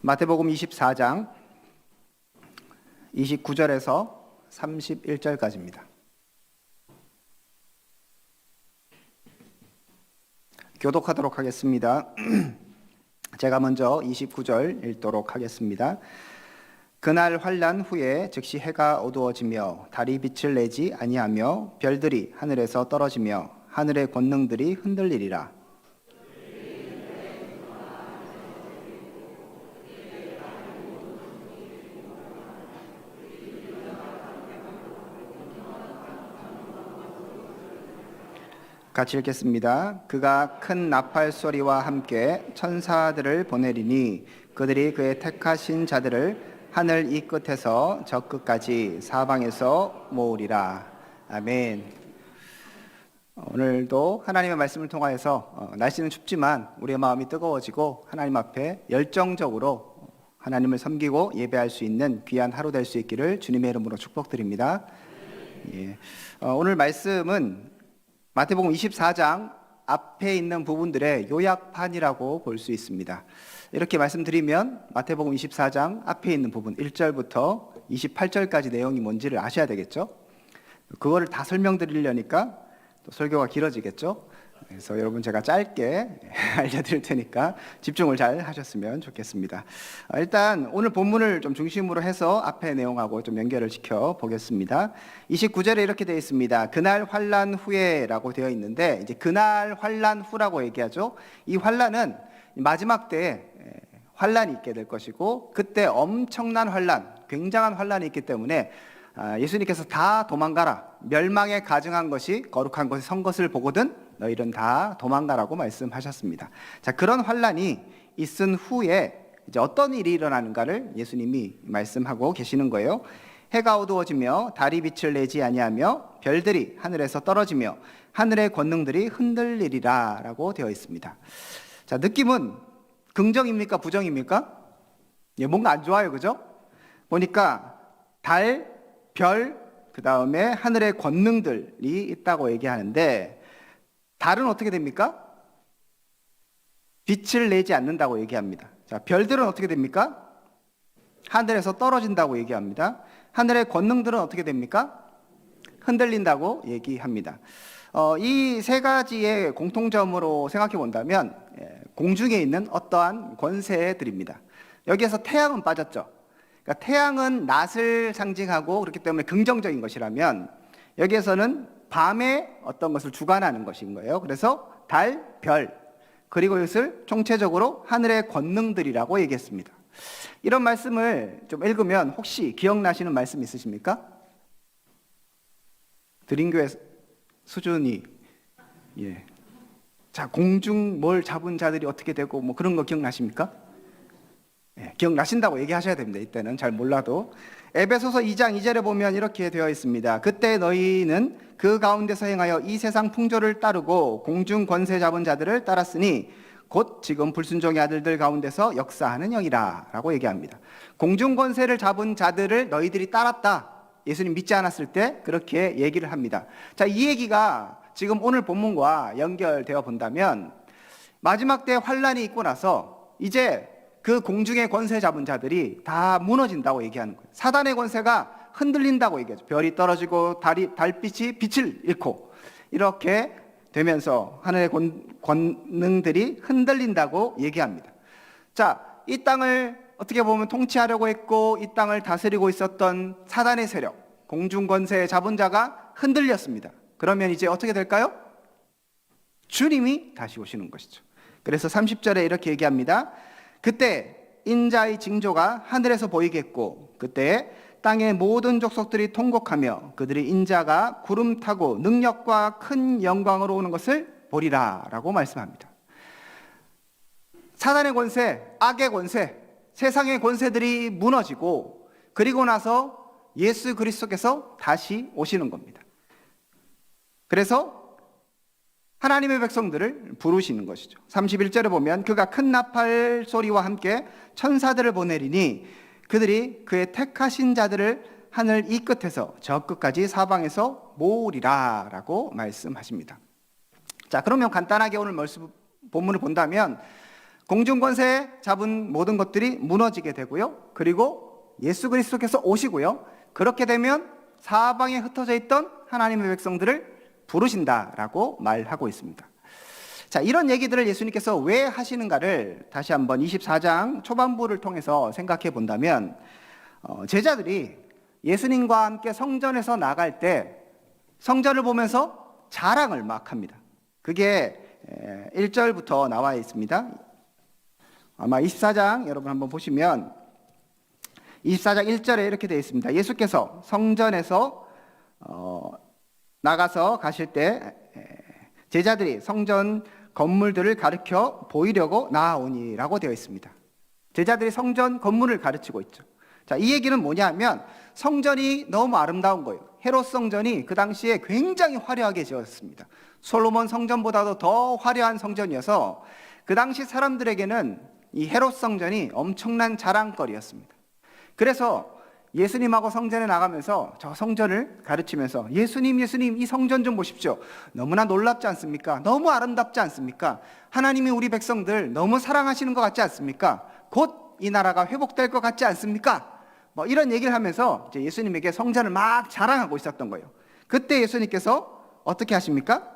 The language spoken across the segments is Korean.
마태복음 24장 29절에서 31절까지입니다. 교독하도록 하겠습니다. 제가 먼저 29절 읽도록 하겠습니다. 그날 환난 후에 즉시 해가 어두워지며 달이 빛을 내지 아니하며 별들이 하늘에서 떨어지며 하늘의 권능들이 흔들리리라. 같이 읽겠습니다. 그가 큰 나팔 소리와 함께 천사들을 보내리니 그들이 그의 택하신 자들을 하늘 이 끝에서 저 끝까지 사방에서 모으리라. 아멘. 오늘도 하나님의 말씀을 통하여서 날씨는 춥지만 우리의 마음이 뜨거워지고 하나님 앞에 열정적으로 하나님을 섬기고 예배할 수 있는 귀한 하루 될 수 있기를 주님의 이름으로 축복드립니다. 오늘 말씀은 마태복음 24장 앞에 있는 부분들의 요약판이라고 볼 수 있습니다. 이렇게 말씀드리면 마태복음 24장 앞에 있는 부분 1절부터 28절까지 내용이 뭔지를 아셔야 되겠죠. 그거를 다 설명드리려니까 또 설교가 길어지겠죠. 그래서 여러분 제가 짧게 알려드릴 테니까 집중을 잘 하셨으면 좋겠습니다. 일단 오늘 본문을 좀 중심으로 해서 앞에 내용하고 좀 연결을 시켜 보겠습니다. 29절에 이렇게 되어 있습니다. 그날 환난 후에라고 되어 있는데 이제 그날 환난 후라고 얘기하죠. 이 환난은 마지막 때에 환난이 있게 될 것이고 그때 엄청난 환난, 굉장한 환난이 있기 때문에 예수님께서 다 도망가라. 멸망에 가증한 것이 거룩한 것이 선 것을 보거든 너희는 다 도망가라고 말씀하셨습니다. 자, 그런 환난이 있은 후에 이제 어떤 일이 일어나는가를 예수님이 말씀하고 계시는 거예요. 해가 어두워지며 달이 빛을 내지 아니하며 별들이 하늘에서 떨어지며 하늘의 권능들이 흔들리리라라고 되어 있습니다. 자, 느낌은 긍정입니까? 부정입니까? 뭔가 안 좋아요, 그죠? 보니까 달, 별, 그 다음에 하늘의 권능들이 있다고 얘기하는데 달은 어떻게 됩니까? 빛을 내지 않는다고 얘기합니다. 자, 별들은 어떻게 됩니까? 하늘에서 떨어진다고 얘기합니다. 하늘의 권능들은 어떻게 됩니까? 흔들린다고 얘기합니다. 이 세 가지의 공통점으로 생각해 본다면 공중에 있는 어떠한 권세들입니다. 여기에서 태양은 빠졌죠. 그러니까 태양은 낮을 상징하고 그렇기 때문에 긍정적인 것이라면 여기에서는 밤에 어떤 것을 주관하는 것인 거예요. 그래서 달, 별, 그리고 이것을 총체적으로 하늘의 권능들이라고 얘기했습니다. 이런 말씀을 좀 읽으면 혹시 기억나시는 말씀 있으십니까? 드림교회 수준이 자, 공중 뭘 잡은 자들이 어떻게 되고 뭐 그런 거 기억나십니까? 기억나신다고 얘기하셔야 됩니다. 이때는 잘 몰라도. 에베소서 2장 2절에 보면 이렇게 되어 있습니다. 그때 너희는 그 가운데서 행하여 이 세상 풍조를 따르고 공중 권세 잡은 자들을 따랐으니 곧 지금 불순종의 아들들 가운데서 역사하는 영이라 라고 얘기합니다. 공중 권세를 잡은 자들을 너희들이 따랐다. 예수님 믿지 않았을 때 그렇게 얘기를 합니다. 자, 이 얘기가 지금 오늘 본문과 연결되어 본다면 마지막 때 환난이 있고 나서 이제 그 공중의 권세 잡은 자들이 다 무너진다고 얘기하는 거예요. 사단의 권세가 흔들린다고 얘기하죠. 별이 떨어지고 달빛이 빛을 잃고 이렇게 되면서 하늘의 권능들이 흔들린다고 얘기합니다. 자, 이 땅을 어떻게 보면 통치하려고 했고 이 땅을 다스리고 있었던 사단의 세력, 공중 권세 잡은 자가 흔들렸습니다. 그러면 이제 어떻게 될까요? 주님이 다시 오시는 것이죠. 그래서 30절에 이렇게 얘기합니다. 그때 인자의 징조가 하늘에서 보이겠고 그때 땅의 모든 족속들이 통곡하며 그들이 인자가 구름 타고 능력과 큰 영광으로 오는 것을 보리라 라고 말씀합니다. 사단의 권세, 악의 권세, 세상의 권세들이 무너지고 그리고 나서 예수 그리스도께서 다시 오시는 겁니다. 그래서 하나님의 백성들을 부르시는 것이죠. 31절에 보면 그가 큰 나팔 소리와 함께 천사들을 보내리니 그들이 그의 택하신 자들을 하늘 이 끝에서 저 끝까지 사방에서 모으리라 라고 말씀하십니다. 자, 그러면 간단하게 오늘 본문을 본다면 공중권세 잡은 모든 것들이 무너지게 되고요. 그리고 예수 그리스도께서 오시고요. 그렇게 되면 사방에 흩어져 있던 하나님의 백성들을 부르신다라고 말하고 있습니다. 자, 이런 얘기들을 예수님께서 왜 하시는가를 다시 한번 24장 초반부를 통해서 생각해 본다면 제자들이 예수님과 함께 성전에서 나갈 때 성전을 보면서 자랑을 막 합니다. 그게 1절부터 나와 있습니다. 아마 24장 여러분 한번 보시면 24장 1절에 이렇게 되어 있습니다. 예수께서 성전에서 나가서 가실 때 제자들이 성전 건물들을 가르쳐 보이려고 나아오니라고 되어 있습니다. 제자들이 성전 건물을 가르치고 있죠. 자, 이 얘기는 뭐냐면 성전이 너무 아름다운 거예요. 헤롯 성전이 그 당시에 굉장히 화려하게 지었습니다. 솔로몬 성전보다도 더 화려한 성전이어서 그 당시 사람들에게는 이 헤롯 성전이 엄청난 자랑거리였습니다. 그래서 예수님하고 성전에 나가면서 저 성전을 가르치면서 예수님 이 성전 좀 보십시오. 너무나 놀랍지 않습니까? 너무 아름답지 않습니까? 하나님이 우리 백성들 너무 사랑하시는 것 같지 않습니까? 곧 이 나라가 회복될 것 같지 않습니까? 뭐 이런 얘기를 하면서 이제 예수님에게 성전을 막 자랑하고 있었던 거예요. 그때 예수님께서 어떻게 하십니까?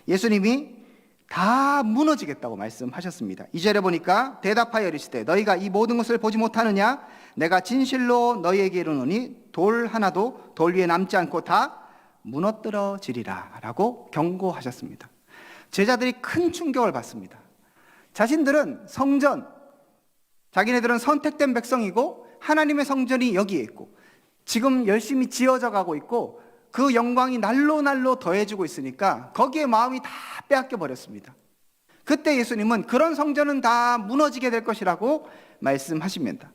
예수님이 다 무너지겠다고 말씀하셨습니다. 2절에 보니까 대답하여 이르시되 너희가 이 모든 것을 보지 못하느냐? 내가 진실로 너희에게 이르노니 돌 하나도 돌 위에 남지 않고 다 무너뜨려지리라 라고 경고하셨습니다. 제자들이 큰 충격을 받습니다. 자신들은 성전, 자기네들은 선택된 백성이고 하나님의 성전이 여기에 있고 지금 열심히 지어져 가고 있고 그 영광이 날로 더해지고 있으니까 거기에 마음이 다 빼앗겨 버렸습니다. 그때 예수님은 그런 성전은 다 무너지게 될 것이라고 말씀하십니다.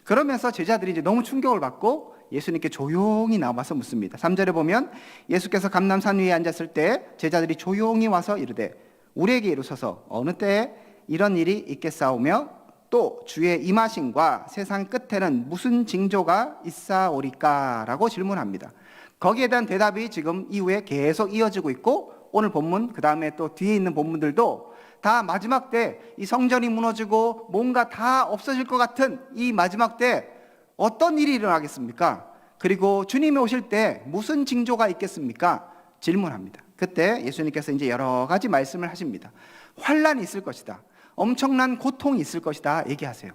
그러면서 제자들이 이제 너무 충격을 받고 예수님께 조용히 나와서 묻습니다. 3절에 보면 예수께서 감람산 위에 앉았을 때 제자들이 조용히 와서 이르되 우리에게 이르소서 어느 때에 이런 일이 있겠사오며 또 주의 임하심과 세상 끝에는 무슨 징조가 있사오리까? 라고 질문합니다. 거기에 대한 대답이 지금 이후에 계속 이어지고 있고 오늘 본문 그 다음에 또 뒤에 있는 본문들도 다 마지막 때 이 성전이 무너지고 뭔가 다 없어질 것 같은 이 마지막 때 어떤 일이 일어나겠습니까? 그리고 주님이 오실 때 무슨 징조가 있겠습니까? 질문합니다. 그때 예수님께서 이제 여러 가지 말씀을 하십니다. 환란이 있을 것이다. 엄청난 고통이 있을 것이다 얘기하세요.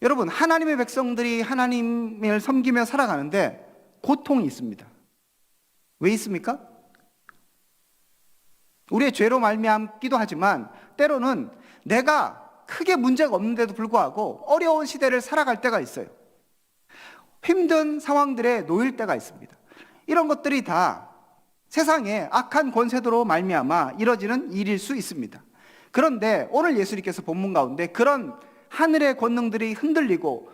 여러분, 하나님의 백성들이 하나님을 섬기며 살아가는데 고통이 있습니다. 왜 있습니까? 우리의 죄로 말미암기도 하지만 때로는 내가 크게 문제가 없는데도 불구하고 어려운 시대를 살아갈 때가 있어요. 힘든 상황들에 놓일 때가 있습니다. 이런 것들이 다 세상의 악한 권세도로 말미암아 이뤄지는 일일 수 있습니다. 그런데 오늘 예수님께서 본문 가운데 그런 하늘의 권능들이 흔들리고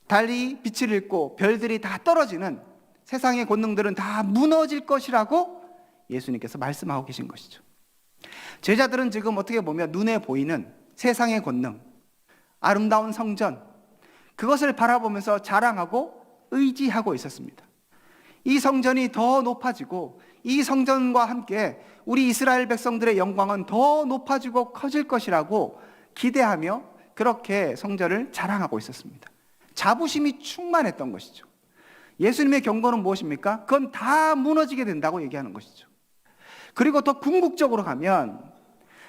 달이 빛을 잃고 별들이 다 떨어지는 세상의 권능들은 다 무너질 것이라고 예수님께서 말씀하고 계신 것이죠. 제자들은 지금 어떻게 보면 눈에 보이는 세상의 권능, 아름다운 성전, 그것을 바라보면서 자랑하고 의지하고 있었습니다. 이 성전이 더 높아지고 이 성전과 함께 우리 이스라엘 백성들의 영광은 더 높아지고 커질 것이라고 기대하며 그렇게 성전을 자랑하고 있었습니다. 자부심이 충만했던 것이죠. 예수님의 경고는 무엇입니까? 그건 다 무너지게 된다고 얘기하는 것이죠. 그리고 더 궁극적으로 가면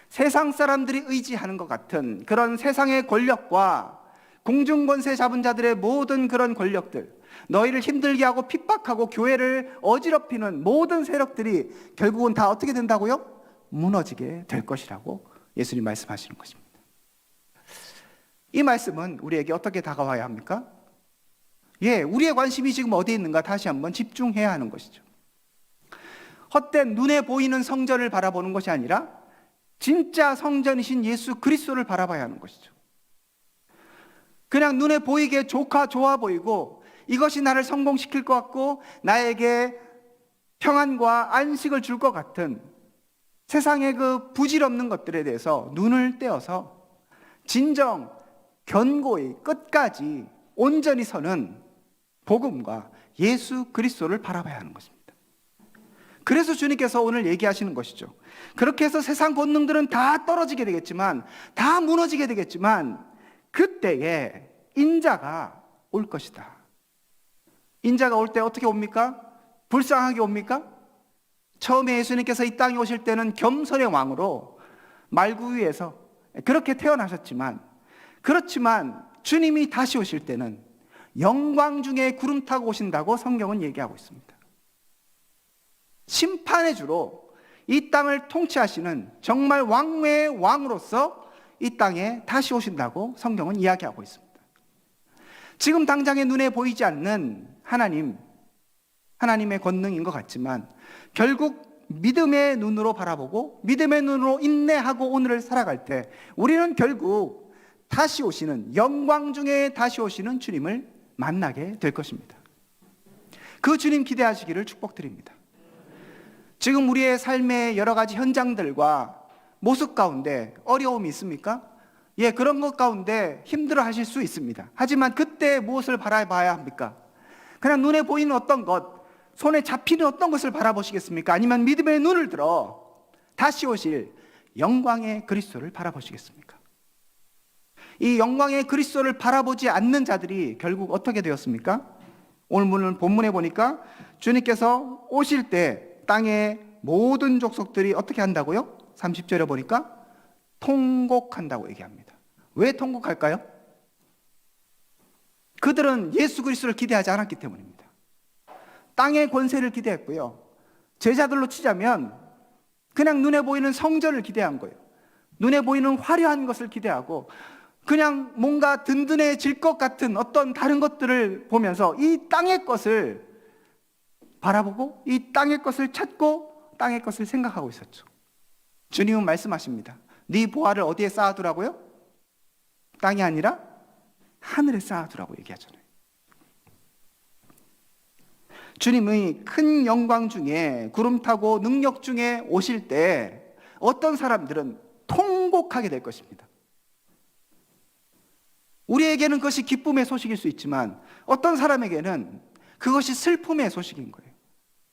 세상 사람들이 의지하는 것 같은 그런 세상의 권력과 공중권세 잡은 자들의 모든 그런 권력들, 너희를 힘들게 하고 핍박하고 교회를 어지럽히는 모든 세력들이 결국은 다 어떻게 된다고요? 무너지게 될 것이라고 예수님 말씀하시는 것입니다. 이 말씀은 우리에게 어떻게 다가와야 합니까? 우리의 관심이 지금 어디에 있는가 다시 한번 집중해야 하는 것이죠. 헛된 눈에 보이는 성전을 바라보는 것이 아니라 진짜 성전이신 예수 그리스도를 바라봐야 하는 것이죠. 그냥 눈에 보이게 좋아 보이고 이것이 나를 성공시킬 것 같고 나에게 평안과 안식을 줄 것 같은 세상의 그 부질없는 것들에 대해서 눈을 떼어서 진정 견고히 끝까지 온전히 서는 복음과 예수 그리스도를 바라봐야 하는 것입니다. 그래서 주님께서 오늘 얘기하시는 것이죠. 그렇게 해서 세상 권능들은 다 떨어지게 되겠지만, 다 무너지게 되겠지만, 그때에 인자가 올 것이다. 인자가 올 때 어떻게 옵니까? 불쌍하게 옵니까? 처음에 예수님께서 이 땅에 오실 때는 겸손의 왕으로 말구 위에서 그렇게 태어나셨지만, 그렇지만 주님이 다시 오실 때는 영광 중에 구름 타고 오신다고 성경은 얘기하고 있습니다. 심판의 주로 이 땅을 통치하시는 정말 왕의 왕으로서 이 땅에 다시 오신다고 성경은 이야기하고 있습니다. 지금 당장의 눈에 보이지 않는 하나님의 권능인 것 같지만, 결국 믿음의 눈으로 바라보고 믿음의 눈으로 인내하고 오늘을 살아갈 때 우리는 결국 다시 오시는, 영광 중에 다시 오시는 주님을 만나게 될 것입니다. 그 주님 기대하시기를 축복드립니다. 지금 우리의 삶의 여러 가지 현장들과 모습 가운데 어려움이 있습니까? 예, 그런 것 가운데 힘들어 하실 수 있습니다. 하지만 그때 무엇을 바라봐야 합니까? 그냥 눈에 보이는 어떤 것, 손에 잡히는 어떤 것을 바라보시겠습니까? 아니면 믿음의 눈을 들어 다시 오실 영광의 그리스도를 바라보시겠습니까? 이 영광의 그리스도를 바라보지 않는 자들이 결국 어떻게 되었습니까? 오늘 본문에 보니까 주님께서 오실 때 땅의 모든 족속들이 어떻게 한다고요? 30절에 보니까 통곡한다고 얘기합니다. 왜 통곡할까요? 그들은 예수 그리스도를 기대하지 않았기 때문입니다. 땅의 권세를 기대했고요. 제자들로 치자면 그냥 눈에 보이는 성전을 기대한 거예요. 눈에 보이는 화려한 것을 기대하고 그냥 뭔가 든든해질 것 같은 어떤 다른 것들을 보면서 이 땅의 것을 바라보고 이 땅의 것을 찾고 땅의 것을 생각하고 있었죠. 주님은 말씀하십니다. 네 보화를 어디에 쌓아두라고요? 땅이 아니라 하늘에 쌓아두라고 얘기하잖아요. 주님의 큰 영광 중에 구름 타고 능력 중에 오실 때 어떤 사람들은 통곡하게 될 것입니다. 우리에게는 그것이 기쁨의 소식일 수 있지만 어떤 사람에게는 그것이 슬픔의 소식인 거예요.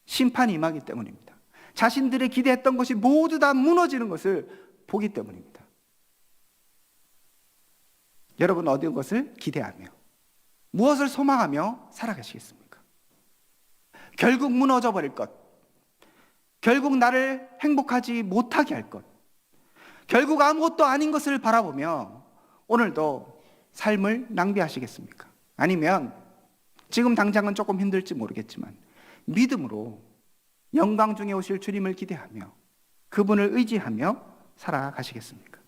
심판이 임하기 때문입니다. 자신들이 기대했던 것이 모두 다 무너지는 것을 보기 때문입니다. 여러분 어떤 것을 기대하며 무엇을 소망하며 살아가시겠습니까? 결국 무너져 버릴 것, 결국 나를 행복하지 못하게 할 것, 결국 아무것도 아닌 것을 바라보며 오늘도 삶을 낭비하시겠습니까? 아니면 지금 당장은 조금 힘들지 모르겠지만 믿음으로 영광 중에 오실 주님을 기대하며 그분을 의지하며 살아가시겠습니까?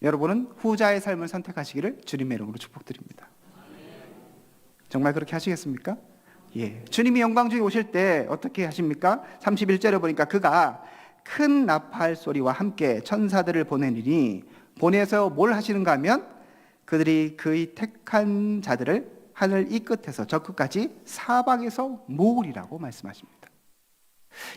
여러분은 후자의 삶을 선택하시기를 주님의 이름으로 축복드립니다. 정말 그렇게 하시겠습니까? 예. 주님이 영광 중에 오실 때 어떻게 하십니까? 31절에 보니까 그가 큰 나팔 소리와 함께 천사들을 보내리니, 보내서 뭘 하시는가 하면 그들이 그의 택한 자들을 하늘 이 끝에서 저 끝까지 사방에서 모으리라고 말씀하십니다.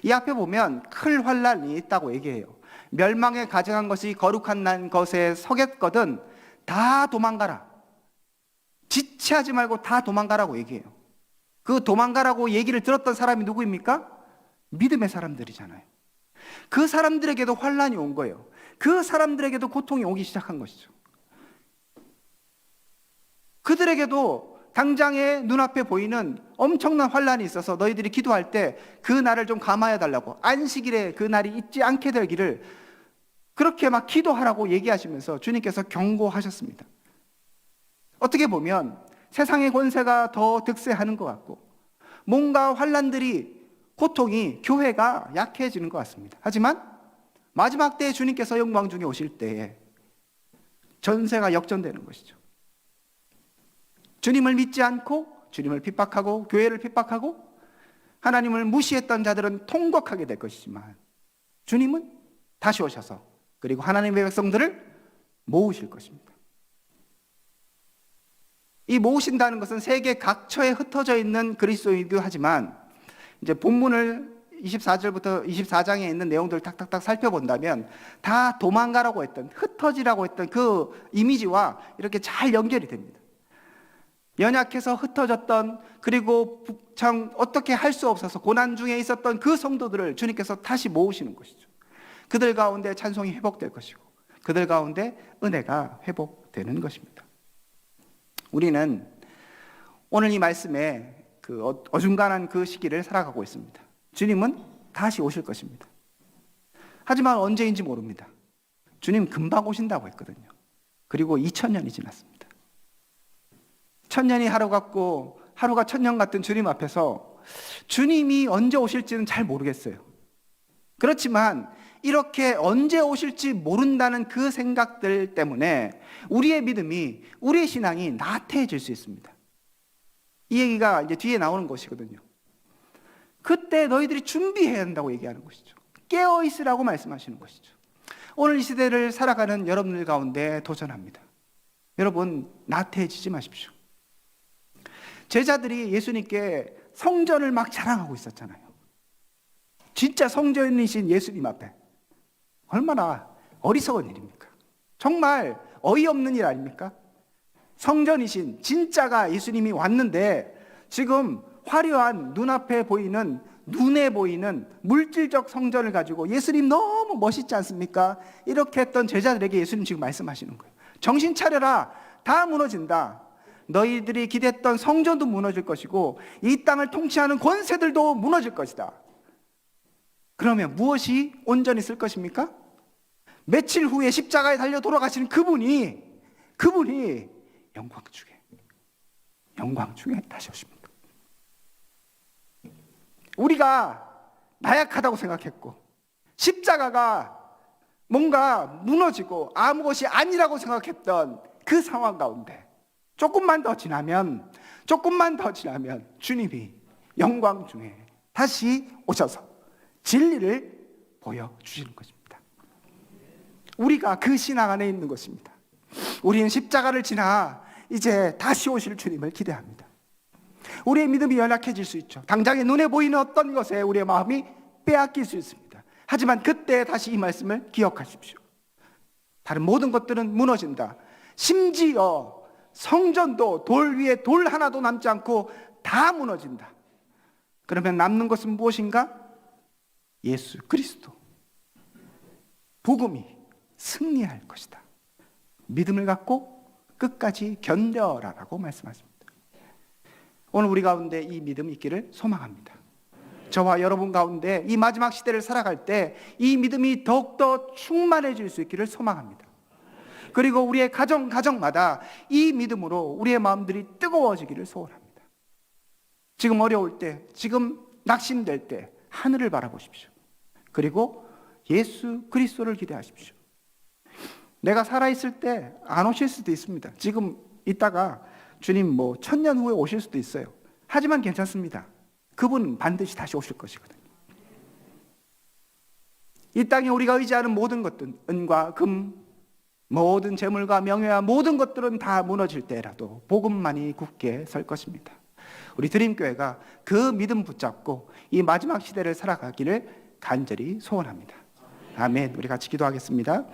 이 앞에 보면 큰 환난이 있다고 얘기해요. 멸망에 가증한 것이 거룩한 난 것에 서겠거든 다 도망가라. 지체하지 말고 다 도망가라고 얘기해요. 그 도망가라고 얘기를 들었던 사람이 누구입니까? 믿음의 사람들이잖아요. 그 사람들에게도 환난이 온 거예요. 그 사람들에게도 고통이 오기 시작한 것이죠. 그들에게도 당장에 눈앞에 보이는 엄청난 환난이 있어서 너희들이 기도할 때 그 날을 좀 감화해 달라고, 안식일에 그 날이 있지 않게 되기를 그렇게 막 기도하라고 얘기하시면서 주님께서 경고하셨습니다. 어떻게 보면 세상의 권세가 더 득세하는 것 같고 뭔가 환난들이, 고통이 교회가 약해지는 것 같습니다. 하지만 마지막 때에 주님께서 영광 중에 오실 때에 전세가 역전되는 것이죠. 주님을 믿지 않고 주님을 핍박하고 교회를 핍박하고 하나님을 무시했던 자들은 통곡하게 될 것이지만 주님은 다시 오셔서 그리고 하나님의 백성들을 모으실 것입니다. 이 모으신다는 것은 세계 각처에 흩어져 있는 그리스도이기도 하지만 이제 본문을 24절부터 24장에 있는 내용들을 탁탁탁 살펴본다면 다 도망가라고 했던, 흩어지라고 했던 그 이미지와 이렇게 잘 연결이 됩니다. 연약해서 흩어졌던, 그리고 참 어떻게 할 수 없어서 고난 중에 있었던 그 성도들을 주님께서 다시 모으시는 것이죠. 그들 가운데 찬송이 회복될 것이고 그들 가운데 은혜가 회복되는 것입니다. 우리는 오늘 이 말씀에 그 어중간한 그 시기를 살아가고 있습니다. 주님은 다시 오실 것입니다. 하지만 언제인지 모릅니다. 주님 금방 오신다고 했거든요. 그리고 2000년이 지났습니다. 1000년이 하루 같고 하루가 1000년 같은 주님 앞에서 주님이 언제 오실지는 잘 모르겠어요. 그렇지만 이렇게 언제 오실지 모른다는 그 생각들 때문에 우리의 믿음이, 우리의 신앙이 나태해질 수 있습니다. 이 얘기가 이제 뒤에 나오는 것이거든요. 그때 너희들이 준비해야 한다고 얘기하는 것이죠. 깨어 있으라고 말씀하시는 것이죠. 오늘 이 시대를 살아가는 여러분들 가운데 도전합니다. 여러분, 나태해지지 마십시오. 제자들이 예수님께 성전을 막 자랑하고 있었잖아요. 진짜 성전이신 예수님 앞에. 얼마나 어리석은 일입니까? 정말 어이없는 일 아닙니까? 성전이신 진짜가 예수님이 왔는데 지금 화려한 눈에 보이는 물질적 성전을 가지고 예수님 너무 멋있지 않습니까? 이렇게 했던 제자들에게 예수님 지금 말씀하시는 거예요. 정신 차려라. 다 무너진다. 너희들이 기대했던 성전도 무너질 것이고 이 땅을 통치하는 권세들도 무너질 것이다. 그러면 무엇이 온전히 쓸 것입니까? 며칠 후에 십자가에 달려 돌아가시는 그분이 영광 중에 다시 오십니다. 우리가 나약하다고 생각했고 십자가가 뭔가 무너지고 아무것이 아니라고 생각했던 그 상황 가운데 조금만 더 지나면 주님이 영광 중에 다시 오셔서 진리를 보여주시는 것입니다. 우리가 그 신앙 안에 있는 것입니다. 우리는 십자가를 지나 이제 다시 오실 주님을 기대합니다. 우리의 믿음이 연약해질 수 있죠. 당장에 눈에 보이는 어떤 것에 우리의 마음이 빼앗길 수 있습니다. 하지만 그때 다시 이 말씀을 기억하십시오. 다른 모든 것들은 무너진다. 심지어 성전도 돌 위에 돌 하나도 남지 않고 다 무너진다. 그러면 남는 것은 무엇인가? 예수 그리스도, 복음이 승리할 것이다. 믿음을 갖고 끝까지 견뎌라라고 말씀하십니다. 오늘 우리 가운데 이 믿음이 있기를 소망합니다. 저와 여러분 가운데 이 마지막 시대를 살아갈 때 이 믿음이 더욱더 충만해질 수 있기를 소망합니다. 그리고 우리의 가정마다 이 믿음으로 우리의 마음들이 뜨거워지기를 소원합니다. 지금 어려울 때, 지금 낙심될 때 하늘을 바라보십시오. 그리고 예수 그리스도를 기대하십시오. 내가 살아있을 때 안 오실 수도 있습니다. 지금 있다가 주님 1000년 후에 오실 수도 있어요. 하지만 괜찮습니다. 그분은 반드시 다시 오실 것이거든요. 이 땅에 우리가 의지하는 모든 것들, 은과 금, 모든 재물과 명예와 모든 것들은 다 무너질 때라도 복음만이 굳게 설 것입니다. 우리 드림교회가 그 믿음 붙잡고 이 마지막 시대를 살아가기를 간절히 소원합니다. 아멘. 우리 같이 기도하겠습니다.